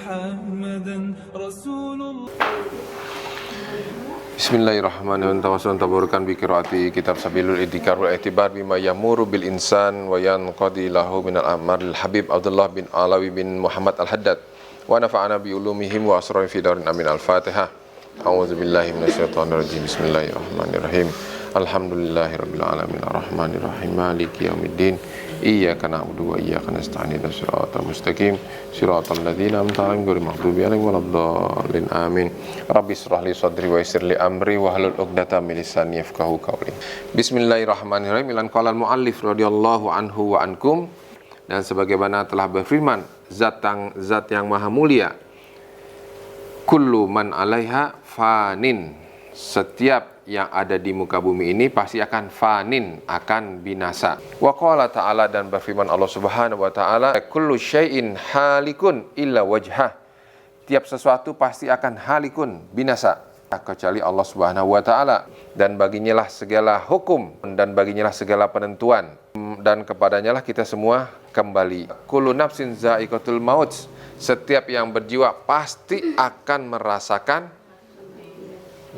محمدا رسول الله. Bismillahirrahmanirrahim. Tawassul tabarukan bi qiraati kitab Sabilul Idhikar wal I'tibar bima yamuru bil insan wa yanqadi lahu minal amaril Habib Abdullah bin Alawi bin Muhammad Al-Haddad wa nafa'ana bi ulumihim wa asrarihim fi darin amin. Al-Fatihah. A'udzu billahi minasyaitonir rajim. Bismillahirrahmanirrahim. Alhamdulillahirabbil alamin arrahmanir rahim maliki yaumiddin. Iyyaka na'budu wa iyyaka nasta'in ihdinas siratal mustaqim siratal ladzina an'amta 'alaihim ghairil maghdubi 'alaihim waladdallin amin. Rabbi shrah li sadri wa yassir li amri wahlul 'uqdatam min lisani yafqahu qawli. Bismillahirrahmanirrahim. Ilan qala al-muallif radhiyallahu anhu wa ankum, dan sebagaimana telah berfirman zat yang maha mulia, kullu man 'alaiha fanin, setiap yang ada di muka bumi ini pasti akan fanin, akan binasa. Wa qala ta'ala, dan berfirman Allah Subhanahu wa taala, kullu syai'in halikun illa wajhah, tiap sesuatu pasti akan halikun, binasa, kecuali Allah Subhanahu wa taala, dan baginya lah segala hukum dan baginya lah segala penentuan, dan kepadanya lah kita semua kembali. Kullu nafsin za'iqatul maut, setiap yang berjiwa pasti akan merasakan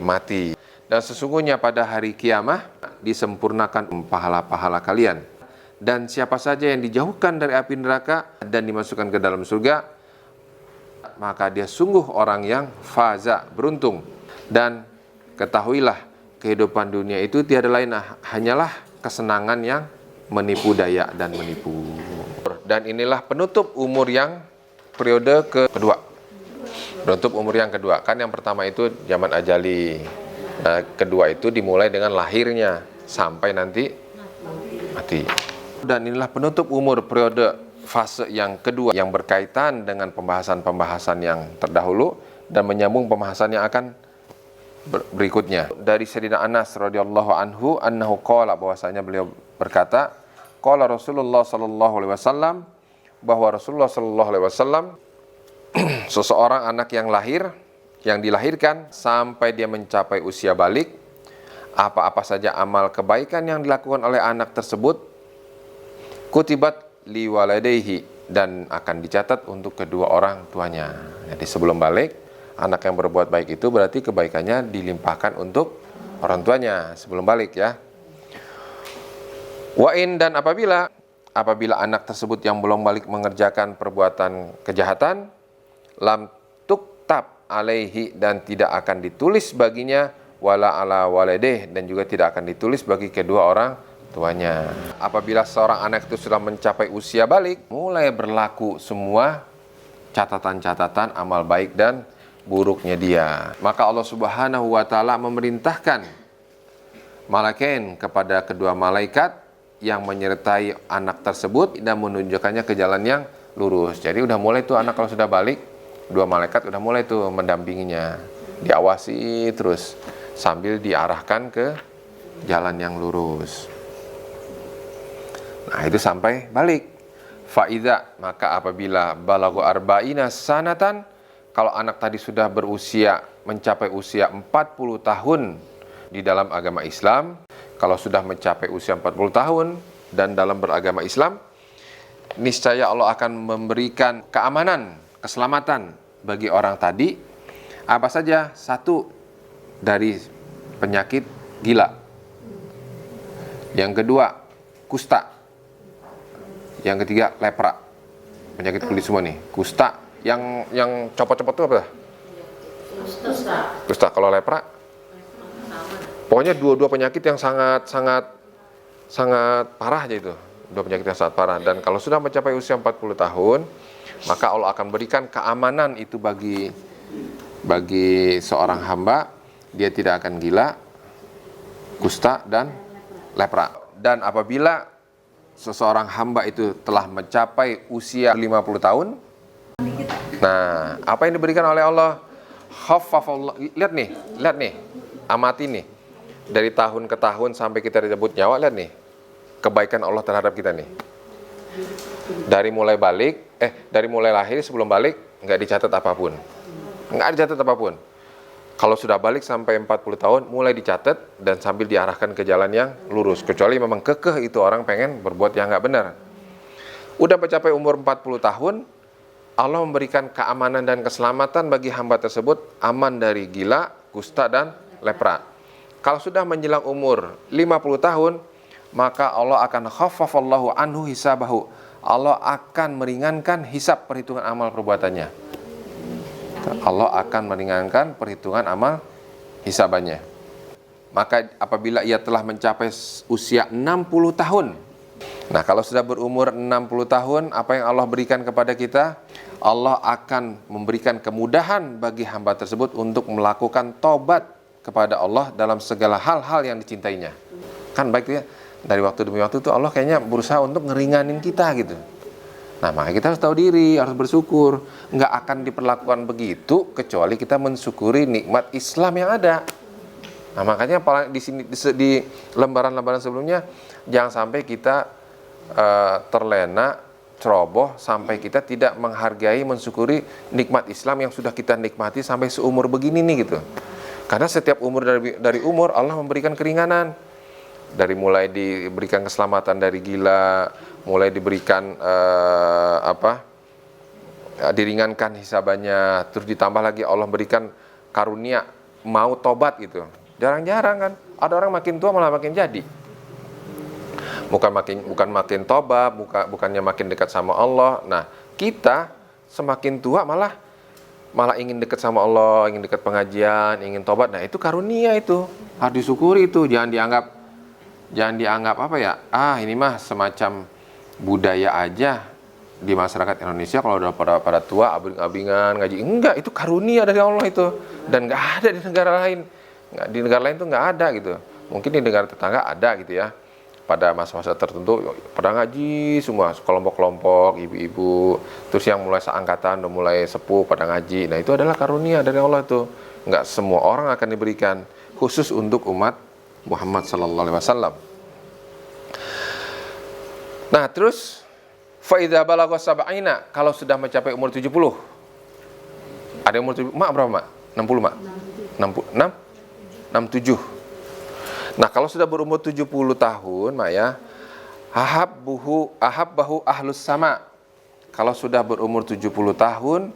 mati. Dan sesungguhnya pada hari kiamah disempurnakan pahala-pahala kalian. Dan siapa saja yang dijauhkan dari api neraka dan dimasukkan ke dalam surga, maka dia sungguh orang yang faza, beruntung. Dan ketahuilah, kehidupan dunia itu tiada lain hanyalah kesenangan yang menipu daya dan menipu. Dan inilah penutup umur yang periode kedua. Penutup umur yang kedua. Kan yang pertama itu zaman ajali. Nah, kedua itu dimulai dengan lahirnya sampai nanti mati. Dan inilah penutup umur periode fase yang kedua yang berkaitan dengan pembahasan-pembahasan yang terdahulu dan menyambung pembahasan yang akan berikutnya. Dari Sayyidina Anas radhiyallahu anhu annahu qala, bahwasanya beliau berkata, qala Rasulullah sallallahu alaihi wasallam, bahwa Rasulullah sallallahu alaihi wasallam, seseorang anak yang dilahirkan sampai dia mencapai usia balik, apa-apa saja amal kebaikan yang dilakukan oleh anak tersebut kutibat liwaladaihi, dan akan dicatat untuk kedua orang tuanya. Jadi sebelum balik, anak yang berbuat baik itu berarti kebaikannya dilimpahkan untuk orang tuanya sebelum balik ya. Wa'in, dan apabila anak tersebut yang belum balik mengerjakan perbuatan kejahatan, lam tuktab alaihi, dan tidak akan ditulis baginya, wala ala waladeh, dan juga tidak akan ditulis bagi kedua orang tuanya. Apabila seorang anak itu sudah mencapai usia balik, mulai berlaku semua catatan-catatan amal baik dan buruknya dia. Maka Allah Subhanahu wa taala memerintahkan malaikain kepada kedua malaikat yang menyertai anak tersebut dan menunjukkannya ke jalan yang lurus. Jadi udah mulai tuh anak kalau sudah balik, dua malaikat udah mulai tuh mendampinginya, diawasi terus sambil diarahkan ke jalan yang lurus. Nah, itu sampai balik. Faiza, maka apabila balagu arba'ina sanatan, kalau anak tadi sudah berusia mencapai usia 40 tahun di dalam agama Islam, kalau sudah mencapai usia 40 tahun dan dalam beragama Islam, niscaya Allah akan memberikan keamanan, keselamatan bagi orang tadi. Apa saja? Satu, dari penyakit gila. Yang kedua, kusta. Yang ketiga, lepra. Penyakit kulit semua nih. Kusta, yang copot-copot itu apa? Kusta. Kalau lepra, pokoknya dua penyakit yang sangat parah aja itu. Dua penyakit yang sangat parah. Dan kalau sudah mencapai usia 40 tahun, maka Allah akan berikan keamanan itu bagi seorang hamba. Dia tidak akan gila, kusta, dan lepra. Dan apabila seseorang hamba itu telah mencapai usia 50 tahun, nah, apa yang diberikan oleh Allah? Khaffafallah. Lihat nih, amati nih. Dari tahun ke tahun sampai kita dicabut nyawa, lihat nih kebaikan Allah terhadap kita nih. Dari mulai lahir sebelum balik nggak dicatat apapun. Kalau sudah balik sampai 40 tahun mulai dicatat dan sambil diarahkan ke jalan yang lurus. Kecuali memang kekeh itu orang pengen berbuat yang nggak benar. Udah mencapai umur 40 tahun, Allah memberikan keamanan dan keselamatan bagi hamba tersebut, aman dari gila, kusta, dan lepra. Kalau sudah menjelang umur 50 tahun, maka Allah akan khaffafallahu anhu hisabahu. Allah akan meringankan hisab perhitungan amal perbuatannya. Allah akan meringankan perhitungan amal hisabannya. Maka apabila ia telah mencapai usia 60 tahun. Nah, kalau sudah berumur 60 tahun, apa yang Allah berikan kepada kita? Allah akan memberikan kemudahan bagi hamba tersebut untuk melakukan tobat kepada Allah dalam segala hal-hal yang dicintainya. Kan baik ya, dari waktu demi waktu tuh Allah kayaknya berusaha untuk ngeringanin kita gitu. Nah, makanya kita harus tahu diri, harus bersyukur. Nggak akan diperlakukan begitu kecuali kita mensyukuri nikmat Islam yang ada. Nah, makanya di sini di lembaran-lembaran sebelumnya jangan sampai kita terlena, ceroboh sampai kita tidak menghargai, mensyukuri nikmat Islam yang sudah kita nikmati sampai seumur begini nih gitu. Karena setiap umur dari umur Allah memberikan keringanan. Dari mulai diberikan keselamatan dari gila, mulai diberikan diringankan hisabannya, terus ditambah lagi Allah berikan karunia mau tobat gitu. Jarang-jarang kan, ada orang makin tua malah makin jadi. Bukan makin tobat, bukannya makin dekat sama Allah. Nah, kita semakin tua malah ingin dekat sama Allah, ingin dekat pengajian, ingin tobat. Nah, itu karunia itu. Harus disyukuri itu, jangan dianggap apa ya? Ini mah semacam budaya aja di masyarakat Indonesia kalau udah pada tua abing-abingan ngaji. Enggak, itu karunia dari Allah itu. Dan enggak ada di negara lain. Di negara lain tuh enggak ada gitu. Mungkin di negara tetangga ada gitu ya. Pada masa-masa tertentu pada ngaji semua, kelompok-kelompok, ibu-ibu, terus yang mulai seangkatan udah mulai sepuh pada ngaji. Nah, itu adalah karunia dari Allah itu. Enggak semua orang akan diberikan, khusus untuk umat Muhammad sallallahu alaihi wasallam. Nah, terus fa idza balagha sab'ina, kalau sudah mencapai umur 70. Ada umur 70, mak berapa, mak? 60, mak? 66? 67. Nah, kalau sudah berumur 70 tahun, mak ya, ahabbahu ahlus sama. Kalau sudah berumur 70 tahun,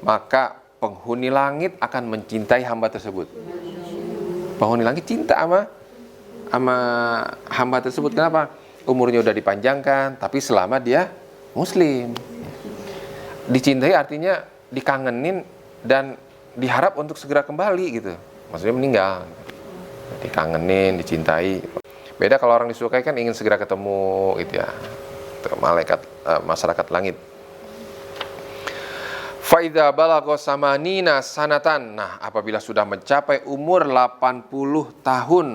maka penghuni langit akan mencintai hamba tersebut. Penghuni langit cinta sama hamba tersebut. Kenapa? Umurnya udah dipanjangkan, tapi selama dia muslim. Dicintai artinya dikangenin dan diharap untuk segera kembali gitu. Maksudnya meninggal. Dikangenin, dicintai. Beda kalau orang disukai kan ingin segera ketemu gitu ya. Malaikat masyarakat langit. Fa idza balagha samanina sanatan. Nah, apabila sudah mencapai umur 80 tahun,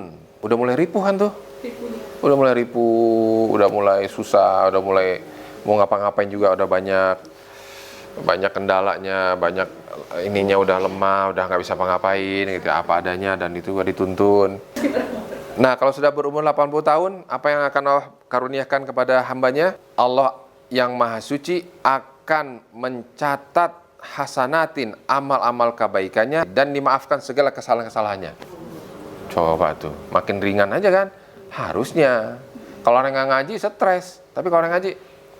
udah mulai ripuhan tuh. Udah mulai ripuh, udah mulai susah, udah mulai mau ngapa-ngapain juga udah banyak kendalanya, banyak ininya udah lemah, udah nggak bisa apa-ngapain gitu, apa adanya, dan itu gak dituntun. Nah, kalau sudah berumur 80 tahun, apa yang akan Allah karuniakan kepada hambanya? Allah yang maha suci akan mencatat hasanatin, amal-amal kebaikannya, dan dimaafkan segala kesalahan-kesalahannya. Coba tuh, makin ringan aja kan? Harusnya. Kalau orang nggak ngaji, stres. Tapi kalau orang ngaji,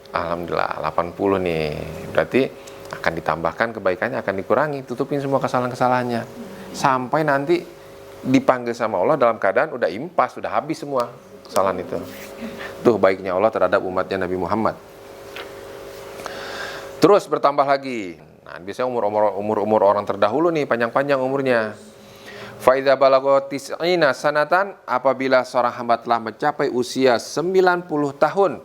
alhamdulillah 80 nih, berarti akan ditambahkan kebaikannya, akan dikurangi, tutupin semua kesalahan-kesalahannya sampai nanti dipanggil sama Allah dalam keadaan udah impas, udah habis semua kesalahan itu. Tuh baiknya Allah terhadap umatnya Nabi Muhammad. Terus bertambah lagi. Nah, biasanya umur orang terdahulu nih panjang-panjang umurnya. Fa idza balagha tis'ina sanatan, apabila seorang hamba telah mencapai usia 90 tahun,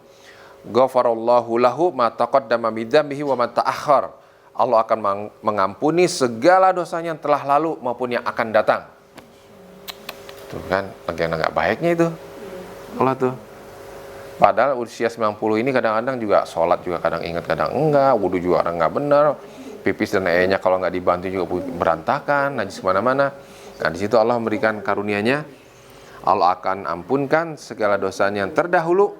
ghafarallahu lahu ma taqaddama min dzambihi wa ma ta'akhkhar. Allah akan mengampuni segala dosanya yang telah lalu maupun yang akan datang. Tuh kan, bagaimana enggak baiknya itu. Allah tuh. Padahal usia 90 ini kadang-kadang juga sholat juga kadang ingat, kadang enggak, wudu juga kadang enggak benar, pipis dan e-nya kalau enggak dibantu juga berantakan, najis kemana-mana. Nah, di situ Allah memberikan karunia-Nya, Allah akan ampunkan segala dosanya yang terdahulu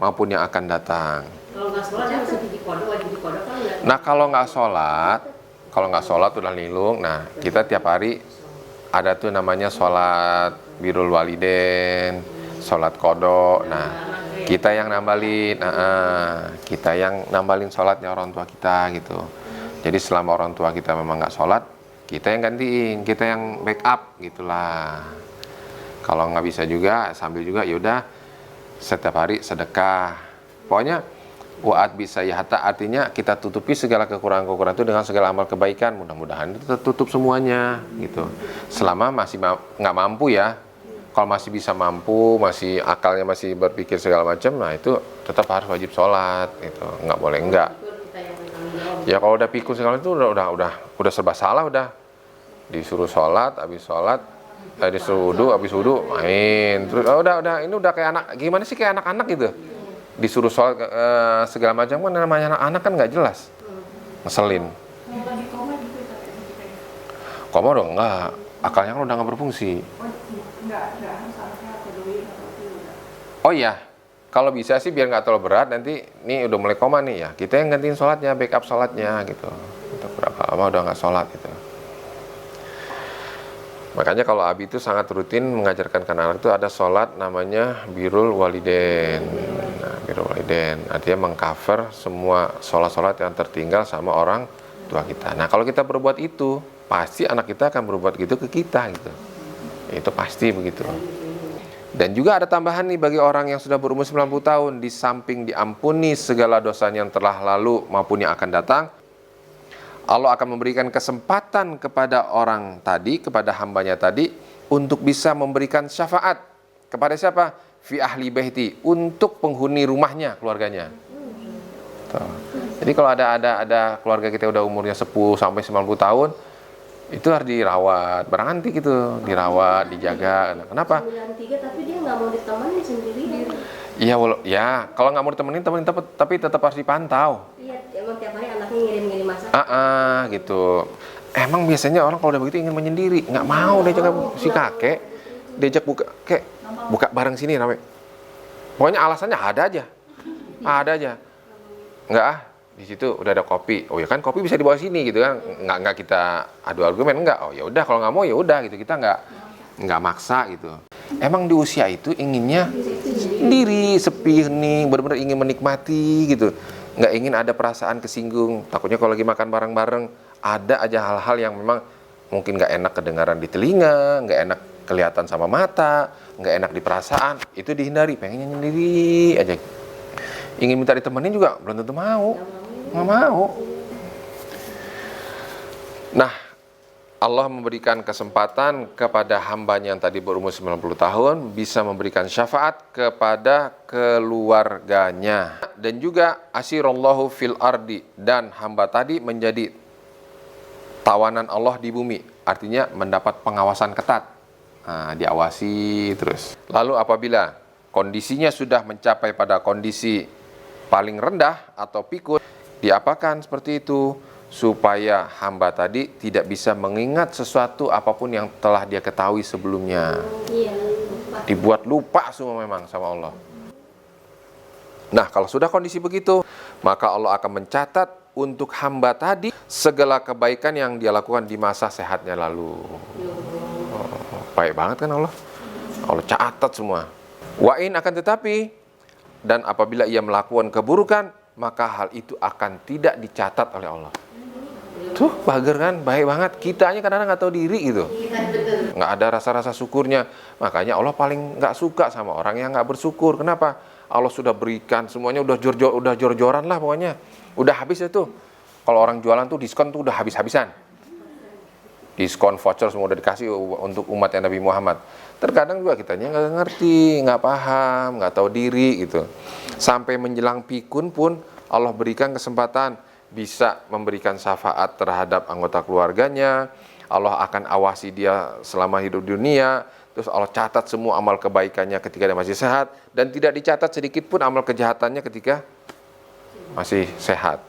maupun yang akan datang. Kalau nggak sholat ya harus dikodok, wajib dikodok kan enggak? Nah, kalau nggak sholat udah lilung. Nah, kita tiap hari ada tuh namanya sholat birrul walidain, sholat kodok. Nah, kita yang nambalin sholatnya orang tua kita gitu. Jadi selama orang tua kita memang nggak sholat, kita yang gantiin, kita yang backup gitulah. Kalau nggak bisa juga, sambil juga yaudah setiap hari sedekah. Pokoknya wa'at bisa yahata, artinya kita tutupi segala kekurangan-kekurangan itu dengan segala amal kebaikan. Mudah-mudahan itu tertutup semuanya gitu. Selama masih nggak mampu ya. Kalau masih bisa mampu, masih akalnya masih berpikir segala macam, nah itu tetap harus wajib sholat gitu. Nggak boleh enggak. Ya kalau udah pikun segala itu udah serba salah, udah disuruh sholat, habis sholat, disuruh wudu, habis wudu main. Terus udah ini udah kayak anak, gimana sih kayak anak-anak gitu. Disuruh sholat segala macam kan, namanya anak-anak kan nggak jelas, ngeselin. Koma udah enggak, akalnya kan udah nggak berfungsi. Oh iya, kalau bisa sih biar nggak terlalu berat, nanti ini udah mulai koma nih ya, kita yang gantiin sholatnya, backup sholatnya gitu. Untuk berapa lama udah nggak sholat gitu. Makanya kalau Abi itu sangat rutin mengajarkan ke anak itu ada sholat namanya birrul walidain. Nah, birrul walidain artinya mengcover semua sholat-sholat yang tertinggal sama orang tua kita. Nah kalau kita berbuat itu, pasti anak kita akan berbuat gitu ke kita gitu. Itu pasti begitu. Dan juga ada tambahan nih bagi orang yang sudah berumur 90 tahun, di samping diampuni segala dosanya yang telah lalu maupun yang akan datang, Allah akan memberikan kesempatan kepada orang tadi, kepada hambanya tadi, untuk bisa memberikan syafaat kepada siapa? Fi ahli baiti, untuk penghuni rumahnya, keluarganya. Tuh. Jadi kalau ada keluarga kita udah umurnya 10 sampai 90 tahun, itu harus dirawat, barang anti gitu, dirawat, dijaga. Kenapa? 93 tapi dia nggak mau ditemani sendiri. Iya, ya kalau nggak mau ditemenin, tapi tetap harus dipantau. Iya, emang tiap hari anaknya ngirim-ngirim masak. Gitu. Emang biasanya orang kalau udah begitu ingin menyendiri, nggak mau diajak si kakek, diajak buka bareng sini rame. Pokoknya alasannya ada aja, nggak di situ udah ada kopi. Oh ya kan kopi bisa dibawa sini gitu kan, nggak kita adu argumen, nggak. Oh ya udah kalau nggak mau ya udah gitu, kita nggak maksa gitu. Emang di usia itu inginnya sendiri, sepi, hening, benar-benar ingin menikmati gitu, nggak ingin ada perasaan kesinggung. Takutnya kalau lagi makan bareng-bareng ada aja hal-hal yang memang mungkin nggak enak kedengaran di telinga, nggak enak kelihatan sama mata, nggak enak di perasaan, itu dihindari. Pengennya sendiri aja. Ingin minta ditemenin juga belum tentu mau. Nggak mau. Nah, Allah memberikan kesempatan kepada hambanya yang tadi berumur 90 tahun bisa memberikan syafaat kepada keluarganya. Dan juga asirallahu fil ardi, dan hamba tadi menjadi tawanan Allah di bumi. Artinya mendapat pengawasan ketat. Nah, diawasi terus. Lalu apabila kondisinya sudah mencapai pada kondisi paling rendah atau pikun, diapakan seperti itu supaya hamba tadi tidak bisa mengingat sesuatu apapun yang telah dia ketahui sebelumnya. Dibuat lupa semua memang sama Allah. Nah, kalau sudah kondisi begitu, maka Allah akan mencatat untuk hamba tadi segala kebaikan yang dia lakukan di masa sehatnya lalu. Baik banget kan Allah? Allah catat semua. Wa'in akan tetapi, dan apabila ia melakukan keburukan, maka hal itu akan tidak dicatat oleh Allah. Tuh, bager kan? Baik banget. Kitanya kadang-kadang nggak tahu diri gitu. Nggak ada rasa-rasa syukurnya. Makanya Allah paling nggak suka sama orang yang nggak bersyukur. Kenapa? Allah sudah berikan semuanya, udah jor-joran lah pokoknya. Udah habis itu. Kalau orang jualan tuh diskon tuh udah habis-habisan. Diskon voucher semua udah dikasih untuk umatnya Nabi Muhammad. Terkadang juga kitanya nggak ngerti, nggak paham, nggak tahu diri gitu. Sampai menjelang pikun pun Allah berikan kesempatan bisa memberikan syafaat terhadap anggota keluarganya. Allah akan awasi dia selama hidup di dunia. Terus Allah catat semua amal kebaikannya ketika dia masih sehat, dan tidak dicatat sedikit pun amal kejahatannya ketika masih sehat.